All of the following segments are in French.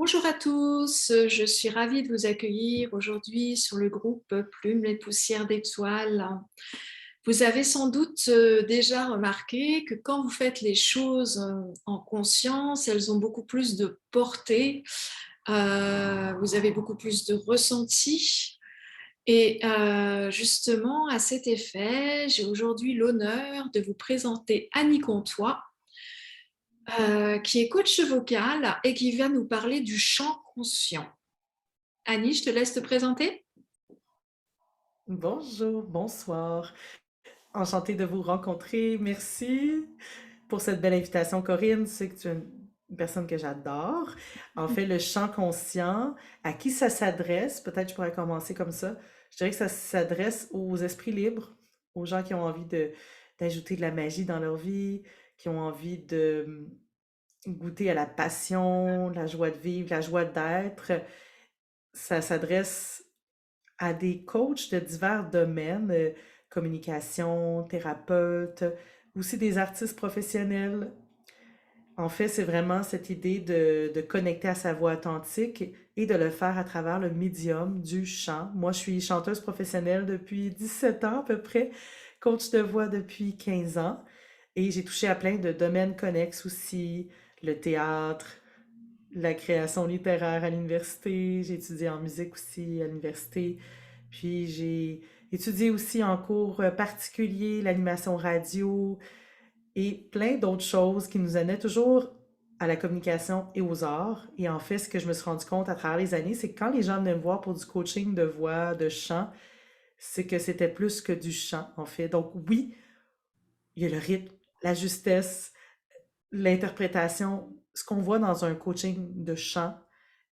Bonjour à tous, je suis ravie de vous accueillir aujourd'hui sur le groupe Plumes et Poussières d'étoiles. Vous avez sans doute déjà remarqué que quand vous faites les choses en conscience, elles ont beaucoup plus de portée, vous avez beaucoup plus de ressenti. Et justement, à cet effet, j'ai aujourd'hui l'honneur de vous présenter Annie Comtois, qui est coach vocal et qui va nous parler du chant conscient. Annie, je te laisse te présenter. Bonjour, bonsoir. Enchantée de vous rencontrer. Merci pour cette belle invitation, Corinne. C'est que tu es une personne que j'adore. En fait, le chant conscient, à qui ça s'adresse? Peut-être je pourrais commencer comme ça. Je dirais que ça s'adresse aux esprits libres, aux gens qui ont envie d'ajouter de la magie dans leur vie, qui ont envie de goûter à la passion, la joie de vivre, la joie d'être. Ça s'adresse à des coachs de divers domaines, communication, thérapeute, aussi des artistes professionnels. En fait, c'est vraiment cette idée de connecter à sa voix authentique et de le faire à travers le médium du chant. Moi, je suis chanteuse professionnelle depuis 17 ans à peu près, coach de voix depuis 15 ans et j'ai touché à plein de domaines connexes aussi, le théâtre, la création littéraire à l'université, j'ai étudié en musique aussi à l'université, puis j'ai étudié aussi en cours particulier l'animation radio et plein d'autres choses qui nous amenaient toujours à la communication et aux arts. Et en fait, ce que je me suis rendu compte à travers les années, c'est que quand les gens venaient me voir pour du coaching de voix, de chant, c'est que c'était plus que du chant, en fait. Donc oui, il y a le rythme, la justesse, l'interprétation, ce qu'on voit dans un coaching de chant,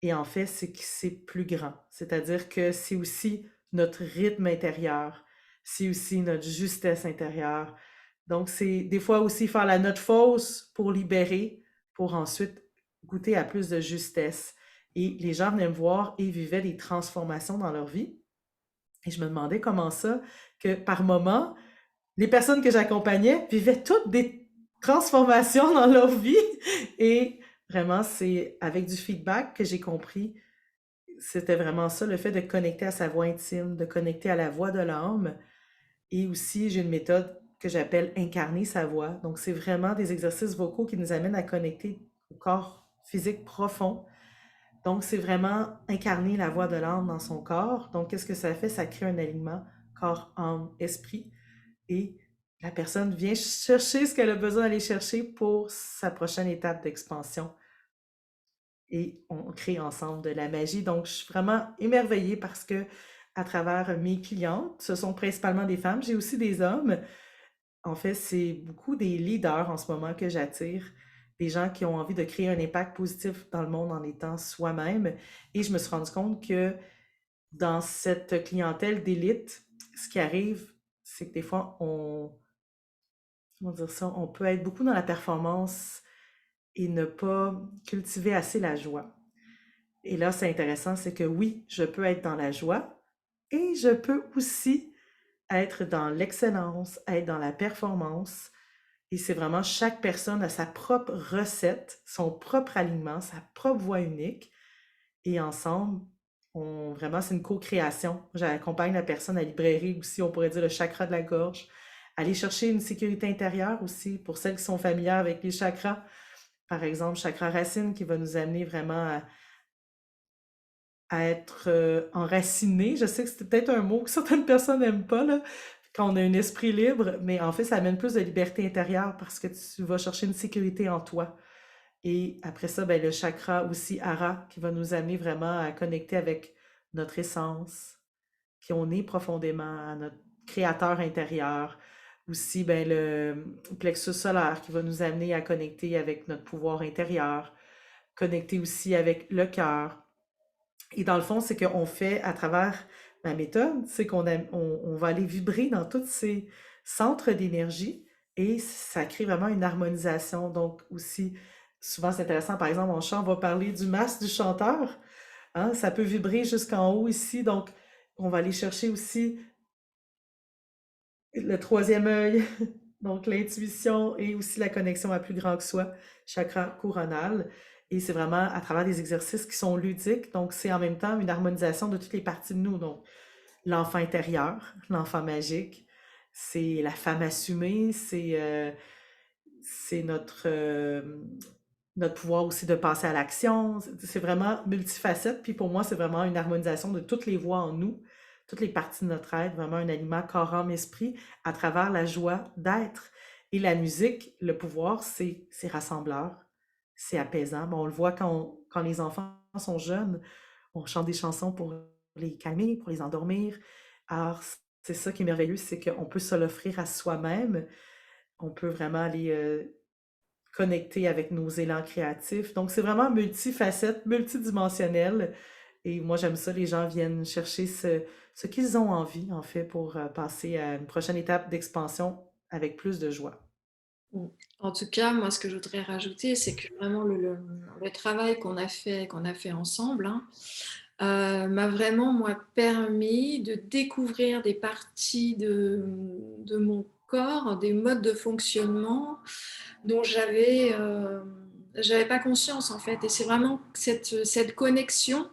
et en fait, c'est que c'est plus grand. C'est-à-dire que c'est aussi notre rythme intérieur, c'est aussi notre justesse intérieure. Donc, c'est des fois aussi faire la note fausse pour libérer, pour ensuite goûter à plus de justesse. Et les gens venaient me voir et vivaient des transformations dans leur vie. Et je me demandais comment ça, que par moment, les personnes que j'accompagnais vivaient toutes des transformations dans leur vie. Et vraiment, c'est avec du feedback que j'ai compris, c'était vraiment ça, le fait de connecter à sa voix intime, de connecter à la voix de l'âme. Et aussi, j'ai une méthode que j'appelle incarner sa voix. Donc, c'est vraiment des exercices vocaux qui nous amènent à connecter au corps physique profond. Donc, c'est vraiment incarner la voix de l'âme dans son corps. Donc, qu'est-ce que ça fait? Ça crée un alignement corps, âme, esprit et la personne vient chercher ce qu'elle a besoin d'aller chercher pour sa prochaine étape d'expansion. Et on crée ensemble de la magie. Donc, je suis vraiment émerveillée parce que à travers mes clientes, ce sont principalement des femmes. J'ai aussi des hommes. En fait, c'est beaucoup des leaders en ce moment que j'attire, des gens qui ont envie de créer un impact positif dans le monde en étant soi-même. Et je me suis rendu compte que dans cette clientèle d'élite, ce qui arrive, c'est que des fois, comment dire ça, on peut être beaucoup dans la performance et ne pas cultiver assez la joie. Et là, c'est intéressant, c'est que oui, je peux être dans la joie et je peux aussi être dans l'excellence, être dans la performance. Et c'est vraiment chaque personne a sa propre recette, son propre alignement, sa propre voix unique. Et ensemble, vraiment, c'est une co-création. J'accompagne la personne à la librairie aussi, on pourrait dire le chakra de la gorge. Aller chercher une sécurité intérieure aussi pour celles qui sont familières avec les chakras. Par exemple, chakra racine qui va nous amener vraiment à être enraciné. Je sais que c'est peut-être un mot que certaines personnes n'aiment pas, là, quand on a un esprit libre, mais en fait, ça amène plus de liberté intérieure parce que tu vas chercher une sécurité en toi. Et après ça, ben, le chakra aussi Hara qui va nous amener vraiment à connecter avec notre essence, qui on est profondément, à notre créateur intérieur. Aussi, ben, le plexus solaire qui va nous amener à connecter avec notre pouvoir intérieur, connecter aussi avec le cœur. Et dans le fond, c'est qu'on fait à travers ma méthode, c'est on va aller vibrer dans tous ces centres d'énergie et ça crée vraiment une harmonisation. Donc aussi, souvent c'est intéressant, par exemple, en chant, on va parler du masque du chanteur. Hein, ça peut vibrer jusqu'en haut ici, donc on va aller chercher aussi le troisième œil, donc l'intuition et aussi la connexion à plus grand que soi, chakra couronal. Et c'est vraiment à travers des exercices qui sont ludiques. Donc, c'est en même temps une harmonisation de toutes les parties de nous. Donc, l'enfant intérieur, l'enfant magique, c'est la femme assumée, c'est notre pouvoir aussi de passer à l'action. C'est vraiment multifacette. Puis pour moi, c'est vraiment une harmonisation de toutes les voix en nous, toutes les parties de notre être, vraiment un aliment corps, âme, esprit à travers la joie d'être. Et la musique, le pouvoir, c'est rassembleur, c'est apaisant. Bon, on le voit quand les enfants sont jeunes, on chante des chansons pour les calmer, pour les endormir. Alors, c'est ça qui est merveilleux, c'est qu'on peut se l'offrir à soi-même. On peut vraiment aller connecter avec nos élans créatifs. Donc, c'est vraiment multifacette, multidimensionnel. Et moi, j'aime ça. Les gens viennent chercher ce qu'ils ont envie, en fait, pour passer à une prochaine étape d'expansion avec plus de joie. Mm. En tout cas, moi, ce que je voudrais rajouter, c'est que vraiment le travail qu'on a fait ensemble, hein, m'a vraiment, moi, permis de découvrir des parties de mon corps, des modes de fonctionnement dont j'avais pas conscience, en fait. Et c'est vraiment cette connexion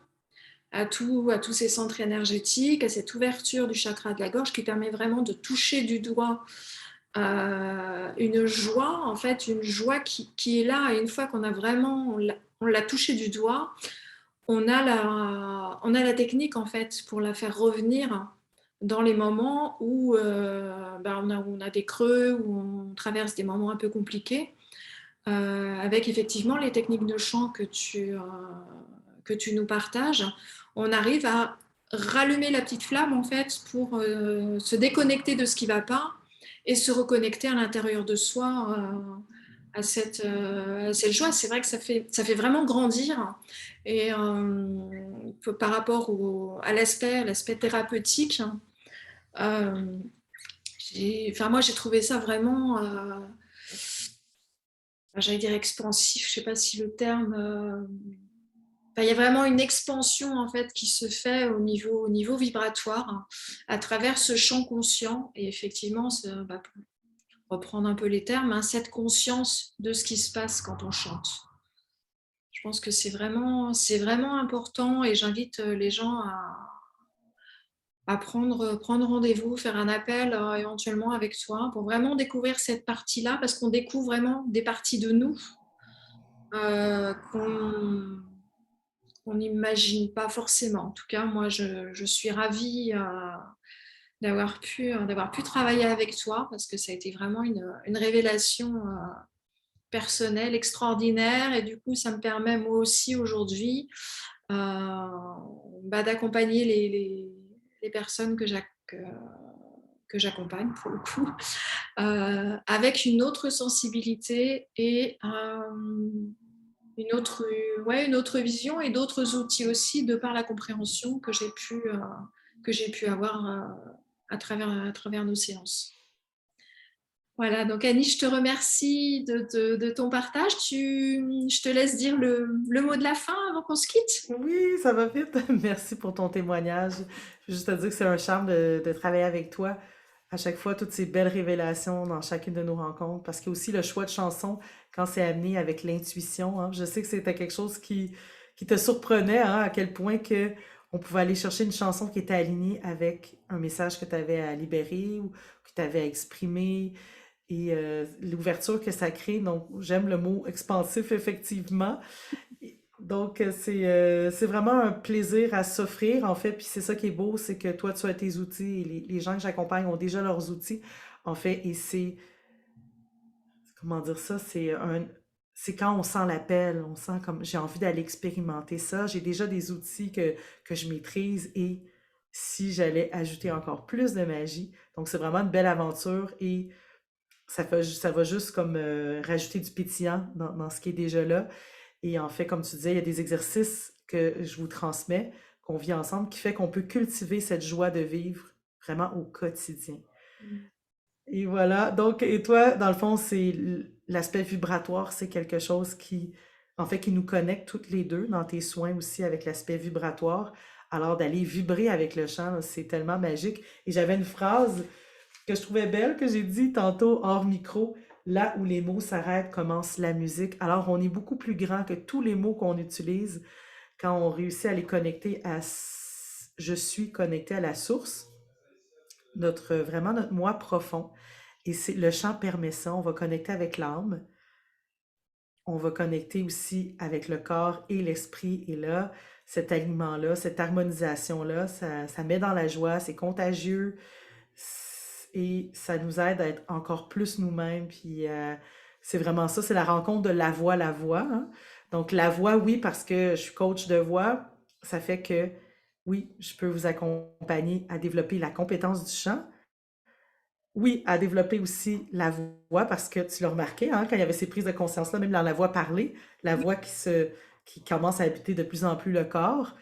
à tous ces centres énergétiques, à cette ouverture du chakra de la gorge qui permet vraiment de toucher du doigt une joie, en fait, une joie qui est là. Et une fois qu'on a vraiment, on l'a touché du doigt, on a la technique, en fait, pour la faire revenir dans les moments où on a des creux, où on traverse des moments un peu compliqués, avec effectivement les techniques de chant que tu nous partages. On arrive à rallumer la petite flamme, en fait, pour se déconnecter de ce qui ne va pas et se reconnecter à l'intérieur de soi à cette joie. C'est vrai que ça fait vraiment grandir. Et par rapport à l'aspect thérapeutique, enfin, moi, j'ai trouvé ça vraiment, j'allais dire expansif, je ne sais pas si le terme... Enfin, il y a vraiment une expansion, en fait, qui se fait au niveau vibratoire, hein, à travers ce champ conscient. Et effectivement, pour reprendre un peu les termes, hein, cette conscience de ce qui se passe quand on chante. Je pense que c'est vraiment important et j'invite les gens à prendre rendez-vous, faire un appel éventuellement avec toi pour vraiment découvrir cette partie-là, parce qu'on découvre vraiment des parties de nous qu'on n'imagine pas forcément. En tout cas, moi, je suis ravie d'avoir pu travailler avec toi parce que ça a été vraiment une révélation personnelle extraordinaire et du coup, ça me permet moi aussi aujourd'hui d'accompagner les personnes que j'accompagne pour le coup, avec une autre sensibilité et une autre vision et d'autres outils aussi de par la compréhension que j'ai pu avoir à travers nos séances. Voilà, donc Annie, je te remercie de ton partage. Je te laisse dire le mot de la fin avant qu'on se quitte. Oui, ça va vite. Merci pour ton témoignage. Je veux juste te dire que c'est un charme de travailler avec toi. À chaque fois, toutes ces belles révélations dans chacune de nos rencontres. Parce qu'il y a aussi le choix de chansons quand c'est amené avec l'intuition, hein. Je sais que c'était quelque chose qui te surprenait, hein, à quel point que on pouvait aller chercher une chanson qui était alignée avec un message que tu avais à libérer ou que tu avais à exprimer et l'ouverture que ça crée. Donc, j'aime le mot expansif, effectivement. Donc, c'est vraiment un plaisir à s'offrir, en fait. Puis c'est ça qui est beau, c'est que toi, tu as tes outils et les gens que j'accompagne ont déjà leurs outils, en fait. Et comment dire ça, c'est quand on sent l'appel, on sent comme j'ai envie d'aller expérimenter ça. J'ai déjà des outils que je maîtrise et si j'allais ajouter encore plus de magie. Donc, c'est vraiment une belle aventure et ça va juste comme rajouter du pétillant dans ce qui est déjà là. Et en fait, comme tu disais, il y a des exercices que je vous transmets, qu'on vit ensemble, qui fait qu'on peut cultiver cette joie de vivre vraiment au quotidien. Et voilà. Donc, et toi, dans le fond, l'aspect vibratoire, c'est quelque chose en fait, qui nous connecte toutes les deux dans tes soins aussi avec l'aspect vibratoire. Alors, d'aller vibrer avec le chant, là, c'est tellement magique. Et j'avais une phrase que je trouvais belle, que j'ai dit tantôt hors micro. là où les mots s'arrêtent, commence la musique. Alors, on est beaucoup plus grand que tous les mots qu'on utilise quand on réussit à les connecter à je suis connecté à la source, vraiment notre moi profond. Et le chant permet ça. On va connecter avec l'âme. On va connecter aussi avec le corps et l'esprit. Et là, cet aliment-là, cette harmonisation-là, ça met dans la joie, c'est contagieux et ça nous aide à être encore plus nous-mêmes. Puis c'est vraiment ça, c'est la rencontre de la voix. Hein. Donc la voix, oui, parce que je suis coach de voix, ça fait que oui, je peux vous accompagner à développer la compétence du chant. Oui, à développer aussi la voix, parce que tu l'as remarqué, hein, quand il y avait ces prises de conscience-là, même dans la voix parlée, la voix qui commence à habiter de plus en plus le corps,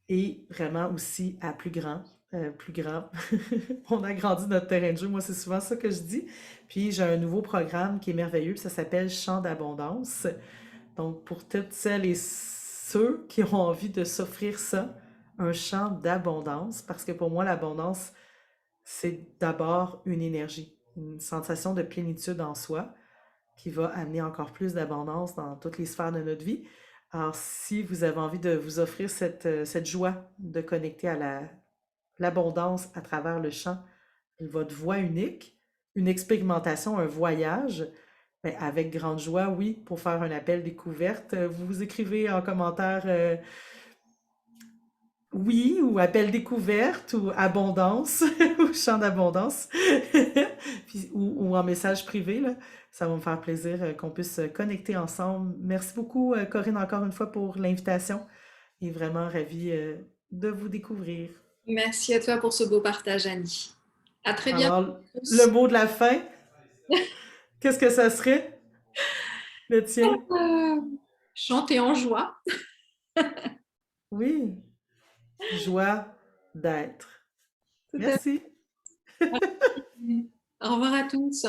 et vraiment aussi à plus grand, plus grand. On a grandi notre terrain de jeu, moi c'est souvent ça que je dis. Puis j'ai un nouveau programme qui est merveilleux, puis ça s'appelle Chant d'abondance. Donc pour toutes celles et ceux qui ont envie de s'offrir ça, un chant d'abondance, parce que pour moi l'abondance, c'est d'abord une énergie, une sensation de plénitude en soi qui va amener encore plus d'abondance dans toutes les sphères de notre vie. Alors, si vous avez envie de vous offrir cette joie de connecter à l'abondance à travers le chant et votre voix unique, une expérimentation, un voyage, ben, avec grande joie, oui, pour faire un appel découverte, vous vous écrivez en commentaire oui, ou appel découverte, ou abondance, ou chant d'abondance, ou en message privé, là. Ça va me faire plaisir qu'on puisse connecter ensemble. Merci beaucoup, Corinne, encore une fois pour l'invitation. Et vraiment ravie de vous découvrir. Merci à toi pour ce beau partage, Annie. À très bientôt Alors, le tous. mot de la fin, qu'est-ce que ça serait, le tien? Euh, Chantez en joie. Oui, joie d'être. Tout à Merci. fait. Au revoir à tous.